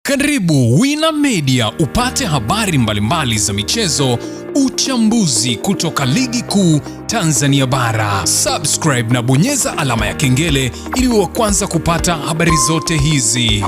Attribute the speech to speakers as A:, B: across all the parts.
A: Karibu Wina Media upate habari mbalimbali za michezo, uchambuzi kutoka ligi kuu Tanzania bara. Subscribe na bonyeza alama ya kengele ili uwe wa kwanza kupata habari zote hizi.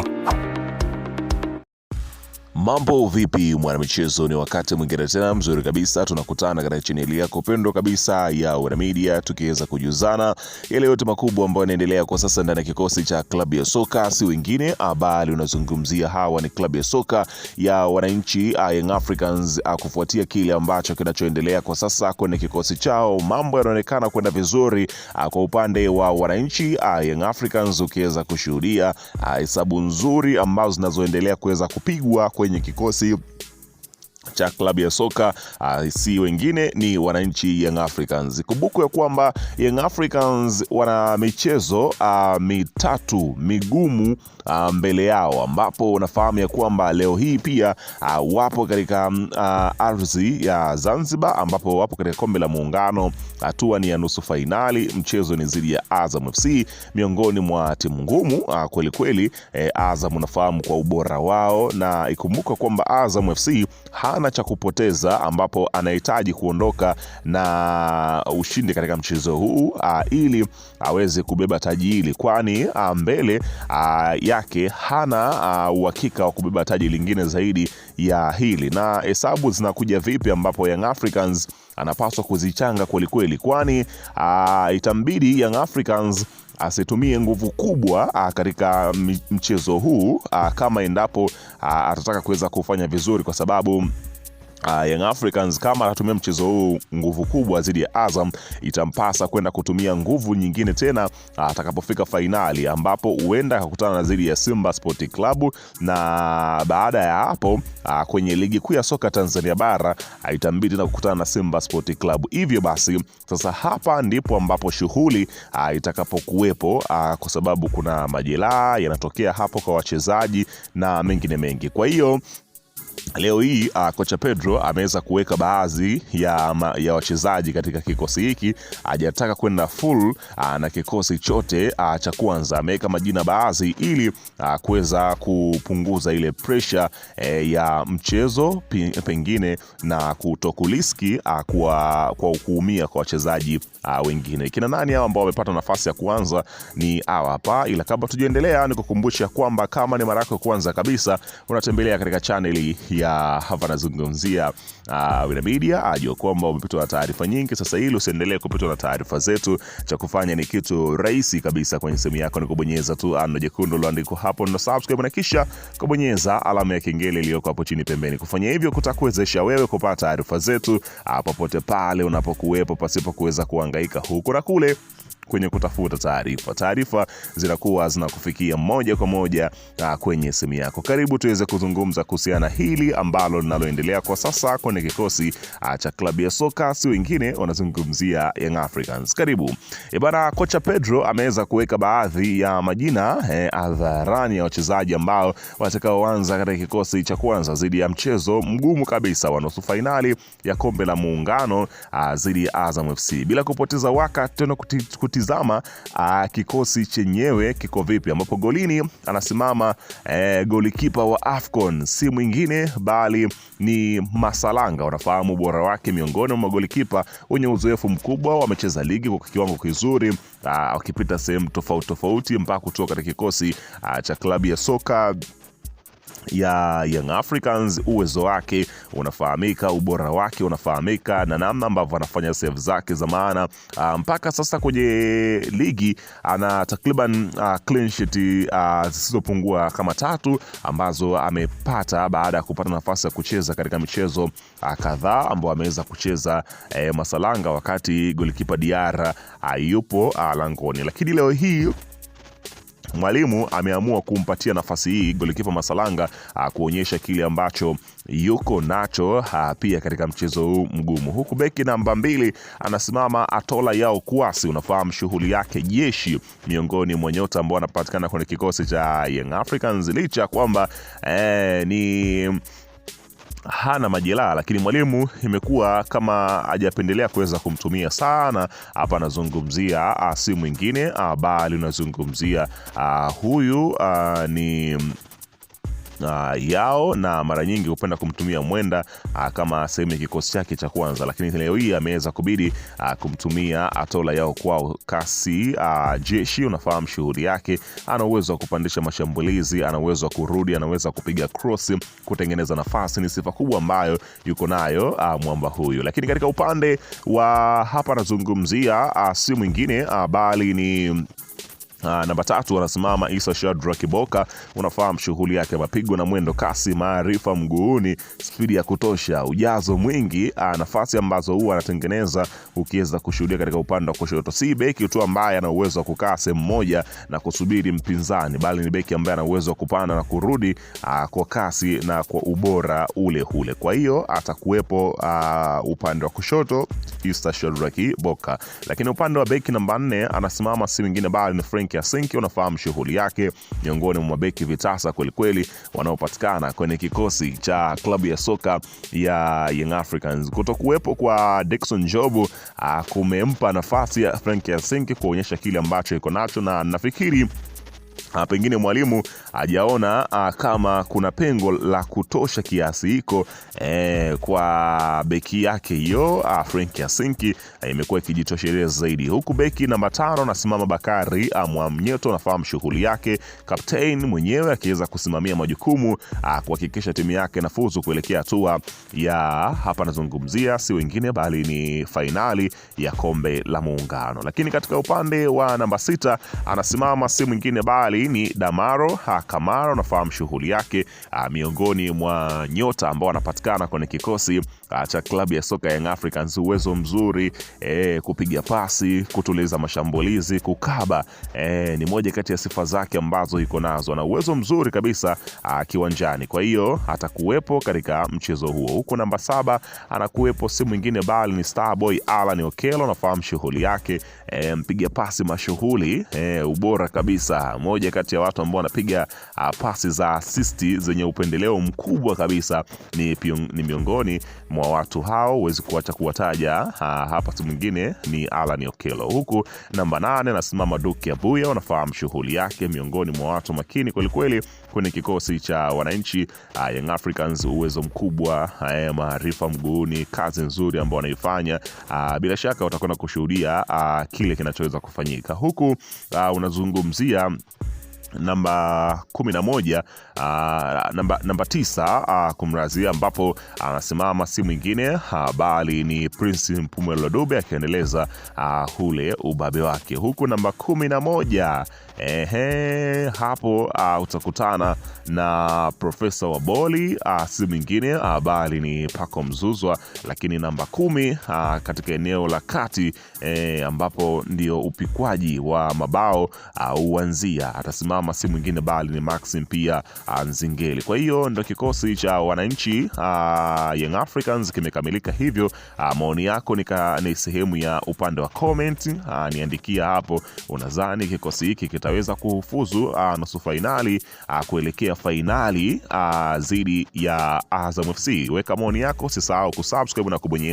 B: Mambo vipi mwanamichezo, ni wakati mwingine tena mzuri kabisa tunakutana katika chaneli yako pendwa kabisa ya Wina Media, tukiweza kujuzana yale yote makubwa ambayo yanaendelea kwa sasa ndani ya kikosi cha klabu ya soka, si wengine bali unazungumzia hawa ni klabu ya soka ya wananchi Young Africans. Kufuatia kile ambacho kinachoendelea kwa sasa kwenye kikosi chao, mambo yanaonekana kwenda vizuri kwa upande wa wananchi Young Africans, ukiweza kushuhudia hesabu nzuri ambazo zinazoendelea kuweza kupigwa kwenye kikosi cha klabu ya soka si wengine ni wananchi Young Africans. Kumbuka ya kwamba Young Africans wana michezo mitatu migumu mbele yao, ambapo unafahamu ya kwamba leo hii pia wapo katika ardhi ya Zanzibar, ambapo wapo katika kombe la Muungano, hatua ni ya nusu fainali. Mchezo ni dhidi ya Azam FC, miongoni mwa timu ngumu kweli kweli. Azam unafahamu kwa ubora wao, na ikumbuka kwamba Azam FC hana cha kupoteza, ambapo anahitaji kuondoka na ushindi katika mchezo huu ili aweze kubeba taji hili, kwani mbele yake hana uhakika wa kubeba taji lingine zaidi ya hili. Na hesabu zinakuja vipi ambapo Young Africans anapaswa kuzichanga kweli kweli, kwani itambidi Young Africans asitumie nguvu kubwa katika mchezo huu kama endapo atataka kuweza kufanya vizuri, kwa sababu Young Africans kama atatumia mchezo huu nguvu kubwa dhidi ya Azam, itampasa kwenda kutumia nguvu nyingine tena atakapofika fainali, ambapo huenda akakutana na dhidi ya Simba Sport Club, na baada ya hapo kwenye ligi kuu ya soka Tanzania bara itambidi na kukutana na Simba Sport Club. Hivyo basi sasa hapa ndipo ambapo shughuli itakapokuwepo, kwa sababu kuna majeraha yanatokea hapo kwa wachezaji na mengine mengi. Kwa hiyo leo hii kocha Pedro ameweza kuweka baadhi ya wachezaji katika kikosi hiki. Hajataka kwenda full na kikosi chote cha kwanza, ameweka majina baadhi ili kuweza kupunguza ile pressure ya mchezo pengine na kutokuliski kwa kuumia kwa wachezaji wengine. Kina nani hao ambao wamepata nafasi ya kuanza? Ni hawa hapa, ila kabla tujaendelea nikukumbusha kwamba kama ni mara yako ya kwanza kabisa unatembelea katika channel ya hapa nazungumzia Wina Media, ajua kwamba umepitwa na taarifa nyingi. Sasa hili usiendelee kupitwa na taarifa zetu, cha kufanya ni kitu rahisi kabisa. Kwenye simu yako ni kubonyeza tu ano jekundu loandiko hapo na subscribe, na kisha kubonyeza alama ya kengele iliyoko hapo chini pembeni. Kufanya hivyo kutakuwezesha wewe kupata taarifa zetu popote pale unapokuwepo, pasipo kuweza kuhangaika huku na kule kwenye kutafuta taarifa. Taarifa zinakuwa zinakufikia moja kwa moja kwenye simu yako. Karibu tuweze kuzungumza kuhusiana hili ambalo linaloendelea kwa sasa kwenye kikosi cha klabu ya soka, si wengine wanazungumzia Young Africans. Karibu. Bana, kocha Pedro ameweza kuweka baadhi ya majina hadharani ya wachezaji ambao watakaoanza katika kikosi cha kwanza dhidi ya mchezo mgumu kabisa wa nusu fainali ya kombe la Muungano dhidi ya Azam FC. Bila kupoteza wakati tena kutizama kikosi chenyewe kiko vipi, ambapo golini anasimama golikipa wa AFCON, si mwingine bali ni Masalanga. Unafahamu ubora wake, miongoni mwa golikipa wenye uzoefu mkubwa, wamecheza ligi kwa kiwango kizuri, wakipita sehemu tofauti tofauti mpaka kutoka katika kikosi cha klabu ya soka ya Young Africans. Uwezo wake unafahamika, ubora wake unafahamika, na namna ambavyo anafanya save zake za maana. Mpaka sasa kwenye ligi ana takriban clean sheet zisizopungua kama 3 ambazo amepata baada ya kupata nafasi ya kucheza katika michezo kadhaa ambao ameweza kucheza Masalanga, wakati golikipa Diarra yupo langoni. Lakini leo hii mwalimu ameamua kumpatia nafasi hii golikipa Masalanga kuonyesha kile ambacho yuko nacho pia katika mchezo huu mgumu. Huku beki namba 2 anasimama Atola Yao Kuasi. Unafahamu shughuli yake jeshi, miongoni mwa nyota ambao wanapatikana kwenye kikosi cha Young Africans, licha kwamba ni hana majeraha, lakini mwalimu imekuwa kama hajapendelea kuweza kumtumia sana. Hapa nazungumzia si mwingine bali nazungumzia huyu ni yao, na mara nyingi hupenda kumtumia Mwenda kama sehemu ya kikosi chake cha kwanza, lakini leo hii ameweza kubidi kumtumia Atola Yao Kwao Kasi Jeshi. Unafahamu shughuli yake, ana uwezo wa kupandisha mashambulizi, ana uwezo wa kurudi, anaweza kupiga cross, kutengeneza nafasi. Ni sifa kubwa ambayo yuko nayo mwamba huyu. Lakini katika upande wa hapa anazungumzia si mwingine bali ni namba 3 anasimama Issa Shadrack Kiboka. Unafahamu shughuli yake, mapigo na mwendo kasi, maarifa mguuni, spidi ya kutosha, ujazo mwingi, nafasi ambazo huwa anatengeneza ukiweza kushuhudia katika upande wa kushoto. Si beki tu ambaye ana uwezo wa kukaa sehemu moja na kusubiri mpinzani, bali ni beki ambaye ana uwezo wa kupanda na kurudi kwa kasi na kwa ubora ule ule. Kwa hiyo atakuwepo upande wa kushoto Issa Shadrack Kiboka. Lakini upande wa beki namba 4 anasimama si mwingine bali ni Frank Yasinki. Unafahamu shughuli yake, miongoni mwa mabeki vitasa kweli kweli wanaopatikana kwenye kikosi cha klabu ya soka ya Young Africans. Kutokuwepo kwa Dickson Jobu kumempa nafasi ya Frank Yasinki kuonyesha kile ambacho iko nacho, na nafikiri pengine mwalimu hajaona kama kuna pengo la kutosha kiasi hiko kwa beki yake hiyo Frank Yasinki imekuwa ikijitosheleza zaidi. Huku beki namba 5 nasimama Bakari Mwamnyeto. Nafahamu shughuli yake, captain mwenyewe akiweza kusimamia majukumu kuhakikisha timu yake nafuzu kuelekea hatua ya hapa nazungumzia si wengine bali ni fainali ya kombe la Muungano. Lakini katika upande wa namba 6 anasimama si mwingine bali ni Damaro Kamara. Nafahamu shughuli yake, miongoni mwa nyota ambao wanapatikana kwenye kikosi cha klabu ya soka Young Africans. Uwezo mzuri kupiga pasi, kutuliza mashambulizi, kukaba, ni moja kati ya sifa zake ambazo iko nazo, na uwezo mzuri kabisa kiwanjani. Kwa hiyo atakuwepo katika mchezo huo. Huko namba 7 anakuwepo si mwingine bali ni Starboy Alan Okello. Nafahamu shughuli yake, mpiga pasi mashughuli, ubora kabisa, moja kati ya watu ambao wanapiga pasi za assist zenye upendeleo mkubwa kabisa. Ni miongoni mwa watu hao, huwezi kuacha kuwataja hapa, si mwingine ni Alan Okello. Huku namba 8 nasimama Duke Abuya. Unafahamu shughuli yake, miongoni mwa watu makini kweli kweli kwenye kikosi cha wananchi Young Africans. Uwezo mkubwa, maarifa mguuni, kazi nzuri ambayo anaifanya, bila shaka utakwenda kushuhudia kile kinachoweza kufanyika. Huku unazungumzia namba 11 namba 9 kumrazia, ambapo anasimama si mwingine bali ni Prince Mpumelelo Dube akiendeleza ule ubabe wake. Huku namba 11 hapo utakutana na Profesa Waboli, si mwingine bali ni Paco Mzuzwa. Lakini namba 10 katika eneo la kati ambapo ndio upikwaji wa mabao uanzia, atasimama si mwingine bali ni Maxim pia Nzingeli. Kwa hiyo ndio kikosi cha wananchi Young Africans kimekamilika hivyo. Maoni yako ni sehemu ya upande wa comment, niandikia hapo, unadhani kikosi hiki kitaweza kufuzu nusu fainali kuelekea fainali dhidi ya Azam FC? Weka maoni yako, usisahau kusubscribe na kubonyeza